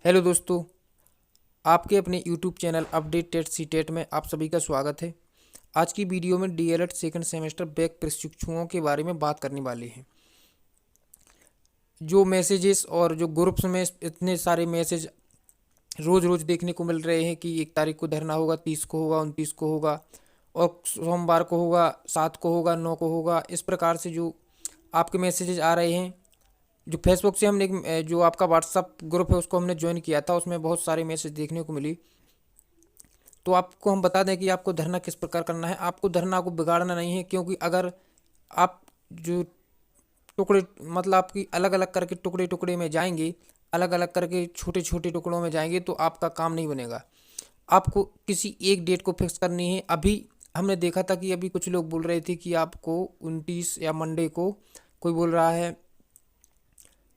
Hello दोस्तों, आपके अपने YouTube channel update TET C TET में आप सभी का स्वागत है। आज की वीडियो में डीएलएड सेकंड सेमेस्टर बैक प्रशिक्षुओं के बारे में बात करने वाले हैं। जो मैसेजेस और जो ग्रुप्स में इतने सारे मैसेज रोज़ रोज़ देखने को मिल रहे हैं कि 1 तारीख को धरना होगा, 30 को होगा, 29 को होगा और सोमवार को होगा, 7 को होगा, 9 को होगा। इस प्रकार से जो आपके मैसेजेस आ रहे हैं, जो फेसबुक से हमने जो आपका व्हाट्सअप ग्रुप है उसको हमने ज्वाइन किया था, उसमें बहुत सारे मैसेज देखने को मिली। तो आपको हम बता दें कि आपको धरना किस प्रकार करना है। आपको धरना को बिगाड़ना नहीं है, क्योंकि अगर आप जो टुकड़े मतलब आपकी अलग अलग करके टुकड़े टुकड़े में जाएंगे, अलग अलग करके छोटे छोटे टुकड़ों में जाएंगे तो आपका काम नहीं बनेगा। आपको किसी एक डेट को फिक्स करनी है। अभी हमने देखा था कि अभी कुछ लोग बोल रहे थे कि आपको 29 या मंडे को, कोई बोल रहा है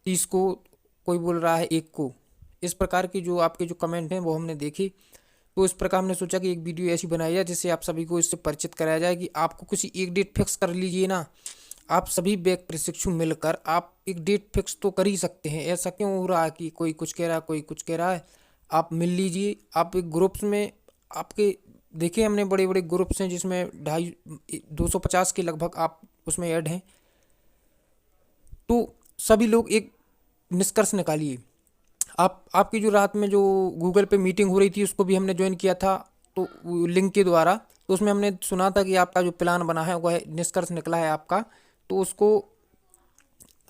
30 को, कोई बोल रहा है 1 को। इस प्रकार की जो आपके जो कमेंट हैं वो हमने देखे। तो इस प्रकार हमने सोचा कि एक वीडियो ऐसी बनाई जाए जिससे आप सभी को इससे परिचित कराया जाए कि आपको किसी एक डेट फिक्स कर लीजिए ना। आप सभी बैक प्रशिक्षु मिलकर आप एक डेट फिक्स तो कर ही सकते हैं। ऐसा क्यों हो रहा है कि कोई कुछ कह रहा है, कोई कुछ कह रहा है। आप मिल लीजिए। आप एक ग्रुप्स में आपके देखिए, हमने बड़े बड़े ग्रुप्स हैं जिसमें 250 के लगभग आप उसमें ऐड हैं। तो सभी लोग एक निष्कर्ष निकालिए। आप आपकी जो रात में जो गूगल पे मीटिंग हो रही थी उसको भी हमने ज्वाइन किया था, तो लिंक के द्वारा। तो उसमें हमने सुना था कि आपका जो प्लान बना है वह निष्कर्ष निकला है आपका। तो उसको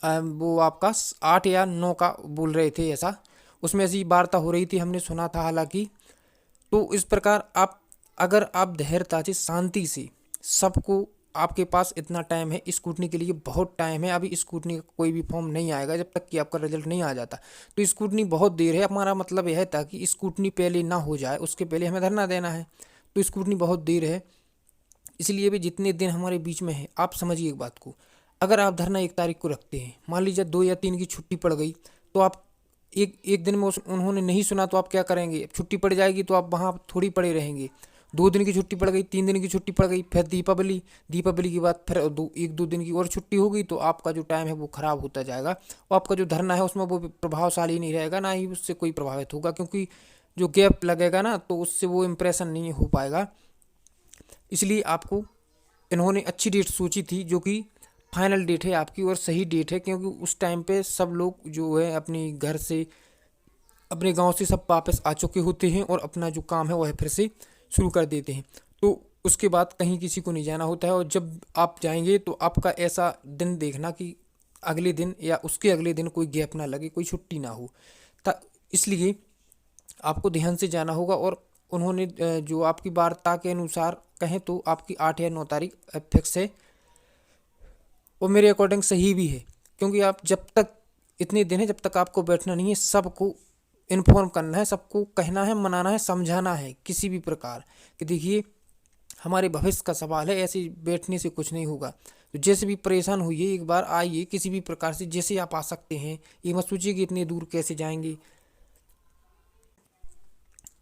वो आपका 8 या 9 का बोल रहे थे ऐसा। उसमें ऐसी वार्ता हो रही थी, हमने सुना था हालांकि। तो इस प्रकार आप, अगर आप धैर्यता से शांति से सबको, आपके पास इतना टाइम है स्कूटनी के लिए, बहुत टाइम है। अभी स्कूटनी का कोई भी फॉर्म नहीं आएगा जब तक कि आपका रिजल्ट नहीं आ जाता। तो स्कूटनी बहुत देर है। हमारा मतलब यह था कि स्कूटनी पहले ना हो जाए, उसके पहले हमें धरना देना है। तो स्कूटनी बहुत देर है, इसलिए भी जितने दिन हमारे बीच में है, आप समझिए एक बात को। अगर आप धरना 1 तारीख को रखते हैं, मान लीजिए 2 या 3 की छुट्टी पड़ गई, तो आप एक एक दिन में उन्होंने नहीं सुना तो आप क्या करेंगे। छुट्टी पड़ जाएगी तो आप वहाँ थोड़ी पड़े रहेंगे। 2 दिन की छुट्टी पड़ गई, 3 दिन की छुट्टी पड़ गई, फिर दीपावली, दीपावली के बाद फिर 1-2 दिन की और छुट्टी हो गई, तो आपका जो टाइम है वो खराब होता जाएगा। और आपका जो धरना है उसमें वो प्रभावशाली नहीं रहेगा, ना ही उससे कोई प्रभावित होगा, क्योंकि जो गैप लगेगा ना तो उससे वो इम्प्रेशन नहीं हो पाएगा। इसलिए आपको इन्होंने अच्छी डेट सोची थी, जो कि फाइनल डेट है आपकी और सही डेट है, क्योंकि उस टाइम पे सब लोग जो है अपनी घर से, अपने गांव से सब वापस आ चुके होते हैं और अपना जो काम है वह फिर से शुरू कर देते हैं। तो उसके बाद कहीं किसी को नहीं जाना होता है। और जब आप जाएंगे तो आपका ऐसा दिन देखना कि अगले दिन या उसके अगले दिन कोई गैप ना लगे, कोई छुट्टी ना हो। इसलिए आपको ध्यान से जाना होगा। और उन्होंने जो आपकी वार्ता के अनुसार कहें तो आपकी 8 या 9 तारीख फिक्स है, और मेरे अकॉर्डिंग सही भी है। क्योंकि आप जब तक, इतने दिन है जब तक आपको बैठना नहीं है, सबको इन्फॉर्म करना है, सबको कहना है, मनाना है, समझाना है किसी भी प्रकार कि देखिए हमारे भविष्य का सवाल है, ऐसे बैठने से कुछ नहीं होगा। तो जैसे भी परेशान होइए, एक बार आइए किसी भी प्रकार से, जैसे आप आ सकते हैं। ये मत सोचिए कि इतने दूर कैसे जाएंगे।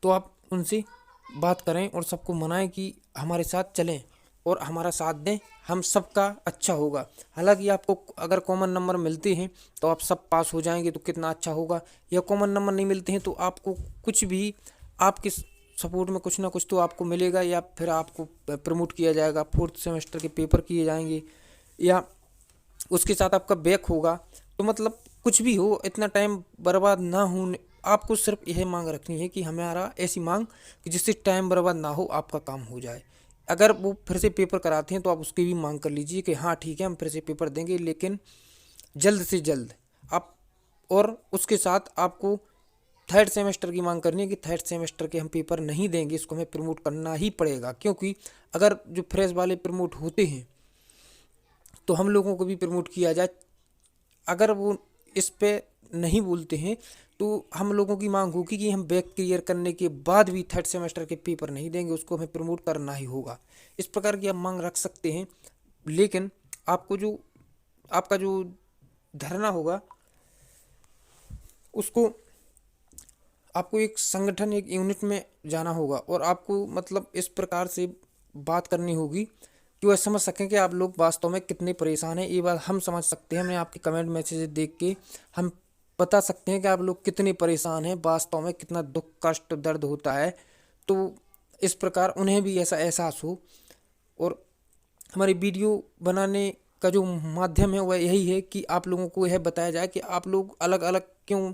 तो आप उनसे बात करें और सबको मनाएं कि हमारे साथ चलें और हमारा साथ दें, हम सबका अच्छा होगा। हालांकि आपको अगर कॉमन नंबर मिलते हैं तो आप सब पास हो जाएंगे तो कितना अच्छा होगा। या कॉमन नंबर नहीं मिलते हैं तो आपको कुछ भी, आपके सपोर्ट में कुछ ना कुछ तो आपको मिलेगा, या फिर आपको प्रमोट किया जाएगा, 4th सेमेस्टर के पेपर किए जाएंगे, या उसके साथ आपका बैक होगा। तो मतलब कुछ भी हो, इतना टाइम बर्बाद ना हो। आपको सिर्फ यह मांग रखनी है कि हमारा ऐसी मांग कि जिससे टाइम बर्बाद ना हो, आपका काम हो जाए। अगर वो फिर से पेपर कराते हैं तो आप उसकी भी मांग कर लीजिए कि हाँ ठीक है, हम फिर से पेपर देंगे, लेकिन जल्द से जल्द आप। और उसके साथ आपको 3rd सेमेस्टर की मांग करनी है कि 3rd सेमेस्टर के हम पेपर नहीं देंगे, इसको हमें प्रमोट करना ही पड़ेगा। क्योंकि अगर जो फ्रेश वाले प्रमोट होते हैं तो हम लोगों को भी प्रमोट किया जाए। अगर वो इस पे नहीं बोलते हैं तो हम लोगों की मांग होगी कि हम बैक क्लियर करने के बाद भी 3rd सेमेस्टर के पेपर नहीं देंगे, उसको हमें प्रमोट करना ही होगा। इस प्रकार की आप मांग रख सकते हैं। लेकिन आपको जो, आपका जो धरना होगा उसको, आपको एक संगठन, एक यूनिट में जाना होगा और आपको मतलब इस प्रकार से बात करनी होगी कि वह समझ सकें कि आप लोग वास्तव में कितने परेशान हैं। ये बात हम समझ सकते हैं, हमने आपके कमेंट मैसेज देख के हम बता सकते हैं कि आप लोग कितने परेशान हैं, वास्तव में कितना दुख कष्ट दर्द होता है। तो इस प्रकार उन्हें भी ऐसा एहसास हो। और हमारी वीडियो बनाने का जो माध्यम है वह यही है कि आप लोगों को यह बताया जाए कि आप लोग अलग अलग क्यों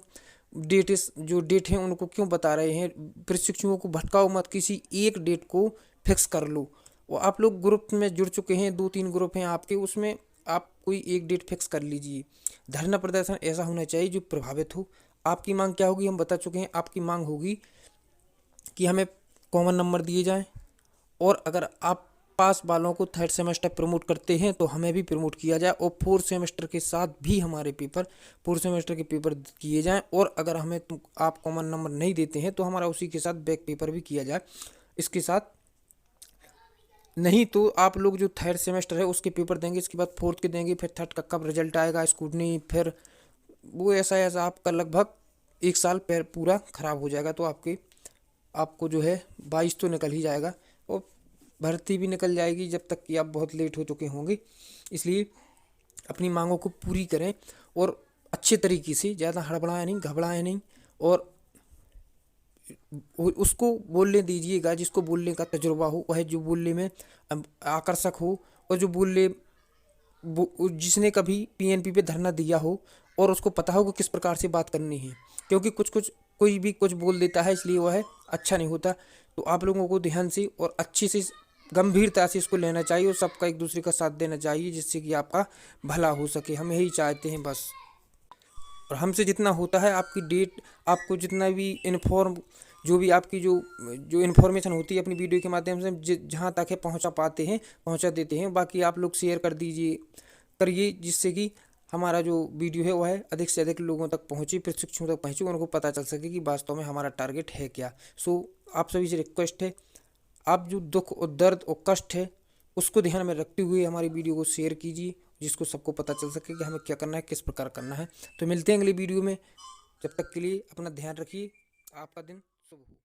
जो डेट हैं उनको क्यों बता रहे हैं। प्रशिक्षुओं को भटकाओ मत, किसी एक डेट को फिक्स कर लो। और आप लोग ग्रुप में जुड़ चुके हैं, 2-3 ग्रुप हैं आपके, उसमें आप कोई एक डेट फिक्स कर लीजिए। धरना प्रदर्शन ऐसा होना चाहिए जो प्रभावित हो। आपकी मांग क्या होगी हम बता चुके हैं। आपकी मांग होगी कि हमें कॉमन नंबर दिए जाएं, और अगर आप पास वालों को थर्ड सेमेस्टर प्रमोट करते हैं तो हमें भी प्रमोट किया जाए, और फोर्थ सेमेस्टर के साथ भी हमारे पेपर, फोर्थ सेमेस्टर के पेपर किए जाएं। और अगर हमें आप कॉमन नंबर नहीं देते हैं तो हमारा उसी के साथ बैक पेपर भी किया जाए। इसके साथ नहीं तो आप लोग जो थर्ड सेमेस्टर है उसके पेपर देंगे, इसके बाद फोर्थ के देंगे, फिर थर्ड का कब रिजल्ट आएगा, स्कूटनी, फिर वो ऐसा ऐसा आपका लगभग 1 साल पूरा खराब हो जाएगा। तो आपको जो है 22 तो निकल ही जाएगा, और भर्ती भी निकल जाएगी जब तक कि आप बहुत लेट हो चुके होंगे। इसलिए अपनी मांगों को पूरी करें, और अच्छे तरीके से, ज़्यादा हड़बड़ाएं नहीं, घबराएं नहीं, और उसको बोलने दीजिएगा जिसको बोलने का तजुर्बा हो, वह जो बोलने में आकर्षक हो, और जो बोले जिसने कभी पीएनपी पे धरना दिया हो और उसको पता हो कि किस प्रकार से बात करनी है। क्योंकि कोई भी कुछ बोल देता है, इसलिए वह अच्छा नहीं होता। तो आप लोगों को ध्यान से और अच्छे से, गंभीरता से इसको लेना चाहिए, और सबका एक दूसरे का साथ देना चाहिए, जिससे कि आपका भला हो सके। हम यही चाहते हैं बस। और हमसे जितना होता है आपकी डेट, आपको जितना भी इन्फॉर्म, जो भी आपकी जो जो इन्फॉर्मेशन होती है अपनी वीडियो के माध्यम से जहाँ तक है पहुँचा पाते हैं, पहुँचा देते हैं। बाकी आप लोग शेयर कर दीजिए, करिए, जिससे कि हमारा जो वीडियो है वह अधिक से अधिक लोगों तक पहुँचे, प्रशिक्षुओं तक पहुँचे, उनको पता चल सके कि वास्तव में हमारा टारगेट है क्या। सो आप सभी से रिक्वेस्ट है, आप जो दुख और दर्द और कष्ट है उसको ध्यान में रखते हुए हमारी वीडियो को शेयर कीजिए, जिसको सबको पता चल सके कि हमें क्या करना है, किस प्रकार करना है। तो मिलते हैं अगली वीडियो में। जब तक के लिए अपना ध्यान रखिए। आपका दिन शुभ हो।